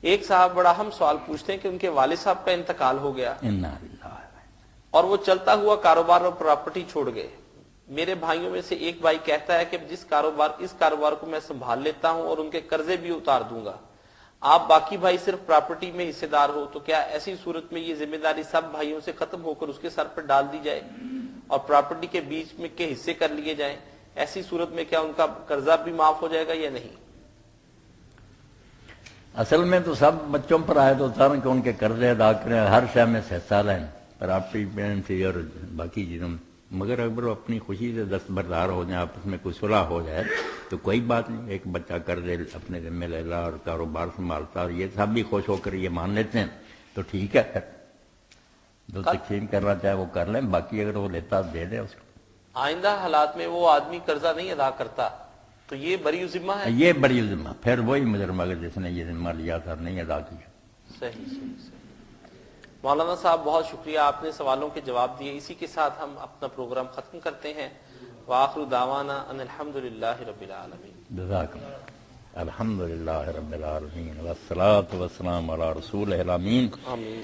ایک صاحب بڑا اہم سوال پوچھتے ہیں کہ ان کے والد صاحب کا انتقال ہو گیا اور وہ چلتا ہوا کاروبار اور پراپرٹی چھوڑ گئے. میرے بھائیوں میں سے ایک بھائی کہتا ہے کہ اس کاروبار کو میں سنبھال لیتا ہوں اور ان کے قرضے بھی اتار دوں گا. آپ باقی بھائی صرف پراپرٹی میں حصے دار ہو، تو کیا ایسی صورت میں یہ ذمہ داری سب بھائیوں سے ختم ہو کر اس کے سر پر ڈال دی جائے اور پراپرٹی کے بیچ میں کے حصے کر لیے جائیں؟ ایسی صورت میں کیا ان کا قرضہ بھی معاف ہو جائے گا یا نہیں؟ اصل میں تو سب بچوں پر عائد ہوتا ہے کہ ان کے قرضے ادا کریں، ہر شے میں سے حصہ لیں، پراپرٹی پین سے اور باقی چیزوں میں. مگر اگر وہ اپنی خوشی سے دستبردار ہو جائیں، آپس میں کوئی صلح ہو جائے تو کوئی بات نہیں. ایک بچہ قرضے اپنے ذمہ لے لا اور کاروبار سنبھالتا اور یہ سب بھی خوش ہو کر یہ مان لیتے ہیں تو ٹھیک ہے. جو تقسیم کرنا چاہے وہ کر لیں، باقی اگر وہ لیتا دے دیں اس کو. آئندہ حالات میں وہ آدمی قرضہ نہیں ادا کرتا تو یہ بری ذمہ ہے. یہ بڑی ذمہ، پھر وہی مجرم اگر جس نے یہ ذمہ لیا تھا نہیں ادا کیا. صحیح. مولانا صاحب بہت شکریہ، آپ نے سوالوں کے جواب دیے. اسی کے ساتھ ہم اپنا پروگرام ختم کرتے ہیں. وآخر دعوانا ان الحمدللہ رب العالمین. جزاک اللہ. الحمدللہ رب العالمین والصلاۃ والسلام علی رسول الامین. آمین.